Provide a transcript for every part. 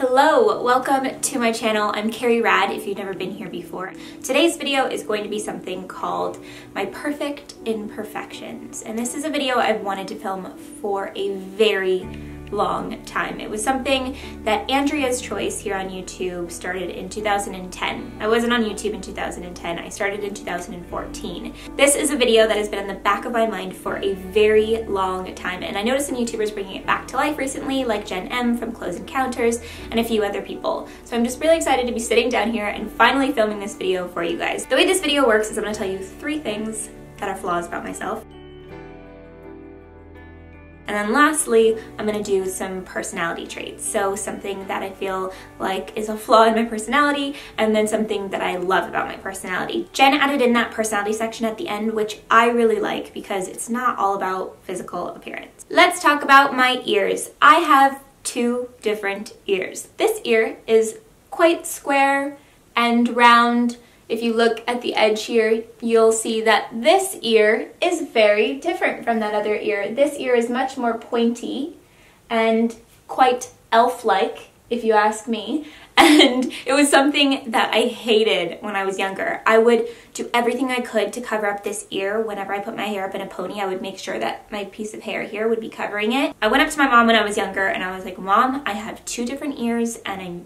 Hello, welcome to my channel. I'm Carrie Rad if you've never been here before. Today's video is going to be something called my Perfect Imperfections. And this is a video I've wanted to film for a very long time. It was something that Andrea's Choice here on YouTube started in 2010. I wasn't on YouTube in 2010, I started in 2014. This is a video that has been in the back of my mind for a very long time, and I noticed some YouTubers bringing it back to life recently, like Jen M from Close Encounters and a few other people. So I'm just really excited to be sitting down here and finally filming this video for you guys. The way this video works is I'm going to tell you 3 things that are flaws about myself. And then lastly, I'm going to do some personality traits. So something that I feel like is a flaw in my personality, and then something that I love about my personality. Jen added in that personality section at the end, which I really like because it's not all about physical appearance. Let's talk about my ears. I have 2 different ears. This ear is quite square and round. If you look at the edge here, you'll see that this ear is very different from that other ear. This ear is much more pointy and quite elf-like, if you ask me. And it was something that I hated when I was younger. I would do everything I could to cover up this ear. Whenever I put my hair up in a pony, I would make sure that my piece of hair here would be covering it. I went up to my mom when I was younger and I was like, Mom, I have 2 different ears and I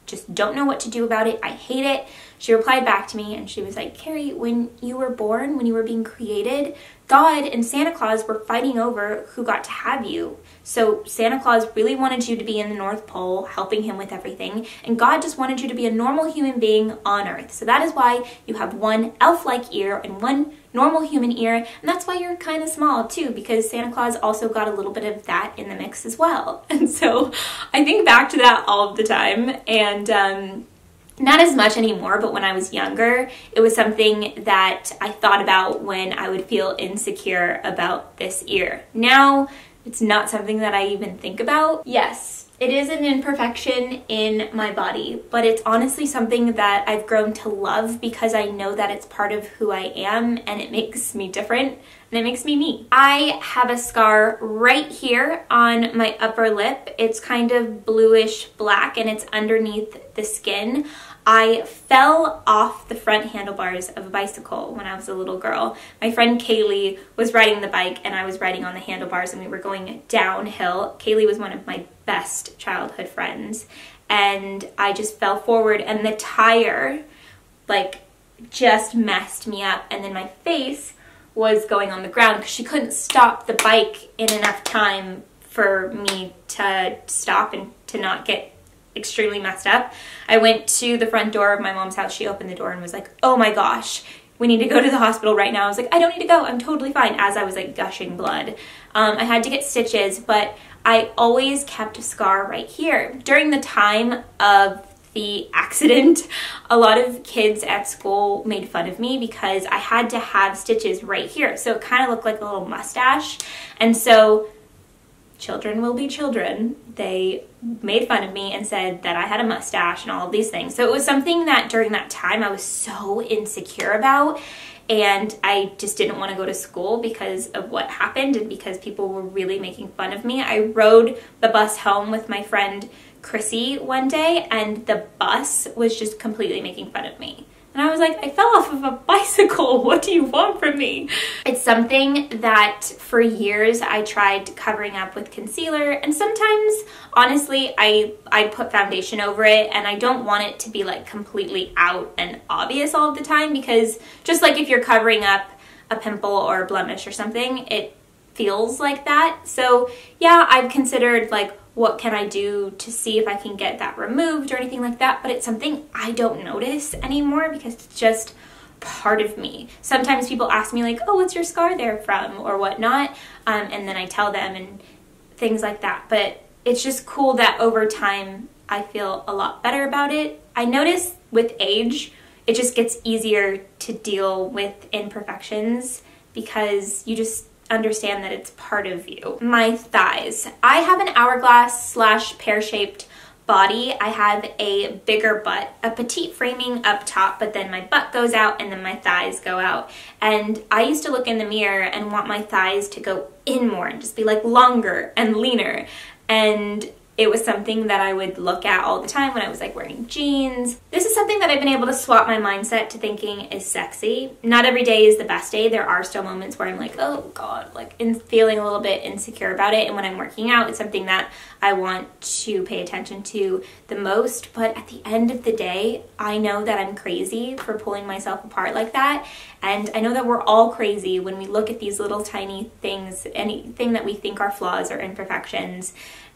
just don't know what to do about it. I hate it. She replied back to me and she was like, Carrie, when you were born, when you were being created, God and Santa Claus were fighting over who got to have you. So Santa Claus really wanted you to be in the North Pole, helping him with everything, and God just wanted you to be a normal human being on Earth. So that is why you have 1 elf-like ear and 1 normal human ear, and that's why you're kind of small too, because Santa Claus also got a little bit of that in the mix as well. And so I think back to that all of the time, and not as much anymore, but when I was younger, it was something that I thought about when I would feel insecure about this ear. Now, it's not something that I even think about. Yes, it is an imperfection in my body, but it's honestly something that I've grown to love because I know that it's part of who I am and it makes me different and it makes me me. I have a scar right here on my upper lip. It's kind of bluish black and it's underneath the skin. I fell off the front handlebars of a bicycle when I was a little girl. My friend Kaylee was riding the bike and I was riding on the handlebars and we were going downhill. Kaylee was one of my best childhood friends and I just fell forward and the tire like just messed me up, and then my face was going on the ground because she couldn't stop the bike in enough time for me to stop and to not get extremely messed up. I went to the front door of my mom's house. She opened the door and was like, oh my gosh, we need to go to the hospital right now. I was like, I don't need to go. I'm totally fine, as I was like gushing blood. I had to get stitches, but I always kept a scar right here. During the time of the accident, a lot of kids at school made fun of me because I had to have stitches right here. So it kind of looked like a little mustache. And so children will be children. They made fun of me and said that I had a mustache and all of these things. So it was something that during that time I was so insecure about, and I just didn't want to go to school because of what happened and because people were really making fun of me. I rode the bus home with my friend Chrissy one day and the bus was just completely making fun of me. And I was like, I fell off of a bicycle. What do you want from me? It's something that for years I tried covering up with concealer, and sometimes, honestly, I put foundation over it, and I don't want it to be like completely out and obvious all of the time, because just like if you're covering up a pimple or a blemish or something, it feels like that. So yeah, I've considered like, what can I do to see if I can get that removed or anything like that, but it's something I don't notice anymore because it's just part of me. Sometimes people ask me like, oh, what's your scar there from or whatnot, and then I tell them and things like that. But it's just cool that over time I feel a lot better about it. I notice with age it just gets easier to deal with imperfections because you just understand that it's part of you. My thighs. I have an hourglass / pear-shaped body. I have a bigger butt, a petite framing up top, but then my butt goes out and then my thighs go out. And I used to look in the mirror and want my thighs to go in more and just be like longer and leaner. And it was something that I would look at all the time when I was like wearing jeans. This is something that I've been able to swap my mindset to thinking is sexy. Not every day is the best day. There are still moments where I'm like, oh God, like feeling a little bit insecure about it. And when I'm working out, it's something that I want to pay attention to the most. But at the end of the day, I know that I'm crazy for pulling myself apart like that. And I know that we're all crazy when we look at these little tiny things, anything that we think are flaws or imperfections,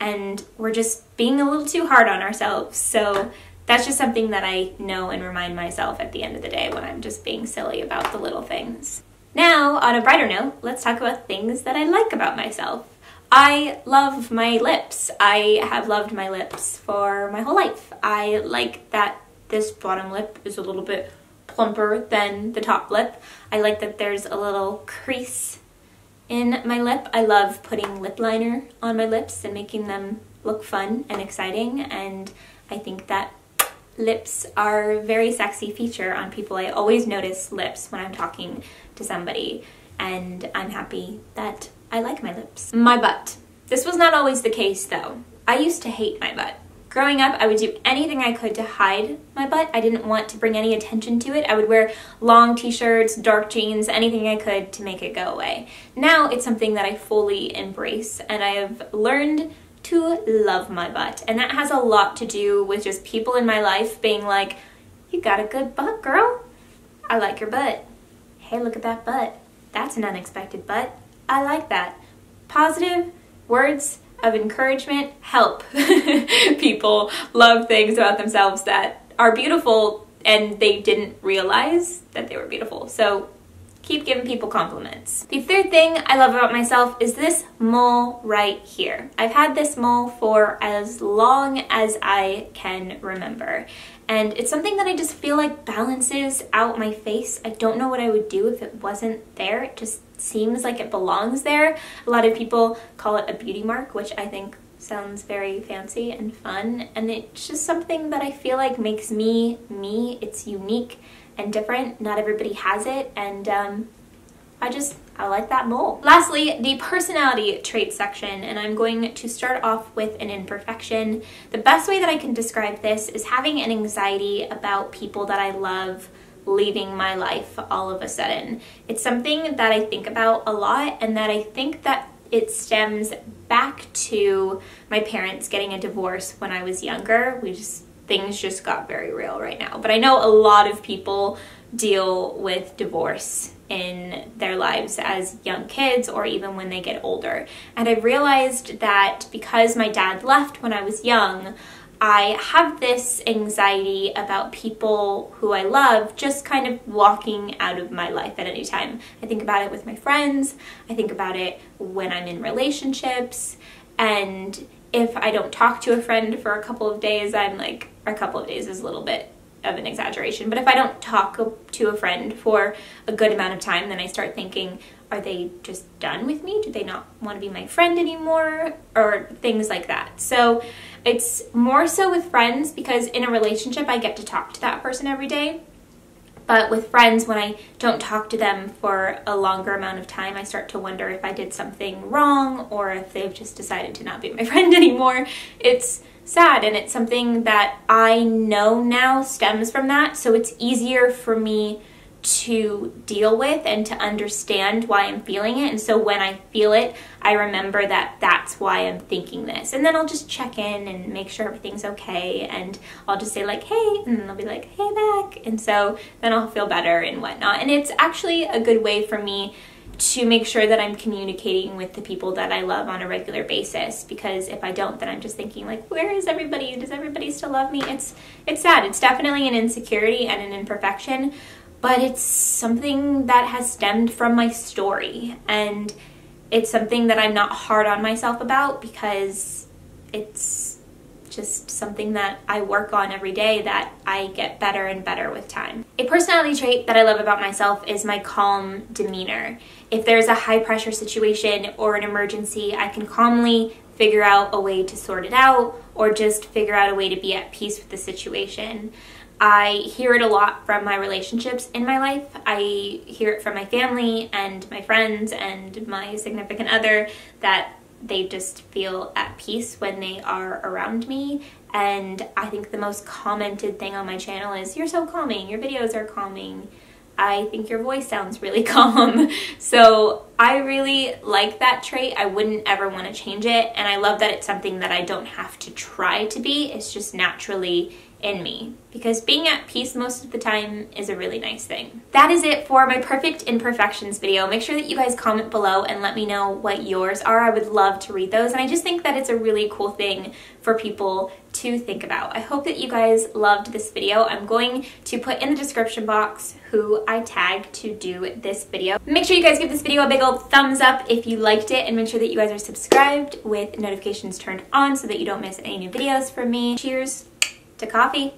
and we're just being a little too hard on ourselves. So that's just something that I know and remind myself at the end of the day when I'm just being silly about the little things. Now, on a brighter note, let's talk about things that I like about myself. I love my lips. I have loved my lips for my whole life. I like that this bottom lip is a little bit plumper than the top lip. I like that there's a little crease in my lip. I love putting lip liner on my lips and making them look fun and exciting, and I think that lips are a very sexy feature on people. I always notice lips when I'm talking to somebody, and I'm happy that I like my lips. My butt. This was not always the case though. I used to hate my butt. Growing up, I would do anything I could to hide my butt. I didn't want to bring any attention to it. I would wear long t-shirts, dark jeans, anything I could to make it go away. Now it's something that I fully embrace, and I have learned to love my butt. And that has a lot to do with just people in my life being like, you got a good butt, girl. I like your butt. Hey, look at that butt. That's an unexpected butt. I like that. Positive words of encouragement help people love things about themselves that are beautiful and they didn't realize that they were beautiful. So keep giving people compliments. The third thing I love about myself is this mole right here. I've had this mole for as long as I can remember. And it's something that I just feel like balances out my face. I don't know what I would do if it wasn't there. It just seems like it belongs there. A lot of people call it a beauty mark, which I think sounds very fancy and fun. And it's just something that I feel like makes me, me. It's unique and different. Not everybody has it. And I like that mole. Lastly, the personality trait section, and I'm going to start off with an imperfection. The best way that I can describe this is having an anxiety about people that I love leaving my life all of a sudden. It's something that I think about a lot, and that I think that it stems back to my parents getting a divorce when I was younger. Things just got very real right now. But I know a lot of people deal with divorce in their lives as young kids or even when they get older. And I realized that because my dad left when I was young, I have this anxiety about people who I love just kind of walking out of my life at any time. I think about it with my friends. I think about it when I'm in relationships. And if I don't talk to a friend for a couple of days, I'm like, a couple of days is a little bit of an exaggeration, but if I don't talk to a friend for a good amount of time, then I start thinking, are they just done with me? Do they not want to be my friend anymore? Or things like that. So it's more so with friends, because in a relationship I get to talk to that person every day. But with friends, when I don't talk to them for a longer amount of time, I start to wonder if I did something wrong or if they've just decided to not be my friend anymore. It's sad, and it's something that I know now stems from that, so it's easier for me to deal with and to understand why I'm feeling it. And so when I feel it, I remember that that's why I'm thinking this, and then I'll just check in and make sure everything's okay, and I'll just say like, hey, and then they'll be like, hey, back, and so then I'll feel better and whatnot. And it's actually a good way for me to make sure that I'm communicating with the people that I love on a regular basis, because if I don't, then I'm just thinking like, where is everybody? Does everybody still love me? It's sad. It's definitely an insecurity and an imperfection, but it's something that has stemmed from my story, and it's something that I'm not hard on myself about, because it's just something that I work on every day, that I get better and better with time. A personality trait that I love about myself is my calm demeanor. If there's a high pressure situation or an emergency, I can calmly figure out a way to sort it out, or just figure out a way to be at peace with the situation. I hear it a lot from my relationships in my life. I hear it from my family and my friends and my significant other, that they just feel at peace when they are around me. And I think the most commented thing on my channel is, "You're so calming, your videos are calming. I think your voice sounds really calm." So I really like that trait. I wouldn't ever want to change it. And I love that it's something that I don't have to try to be. It's just naturally in me, because being at peace most of the time is a really nice thing. That is it for my Perfect Imperfections video. Make sure that you guys comment below and let me know what yours are. I would love to read those, and I just think that it's a really cool thing for people to think about. I hope that you guys loved this video. I'm going to put in the description box who I tagged to do this video. Make sure you guys give this video a big old thumbs up if you liked it, and make sure that you guys are subscribed with notifications turned on so that you don't miss any new videos from me. Cheers to coffee.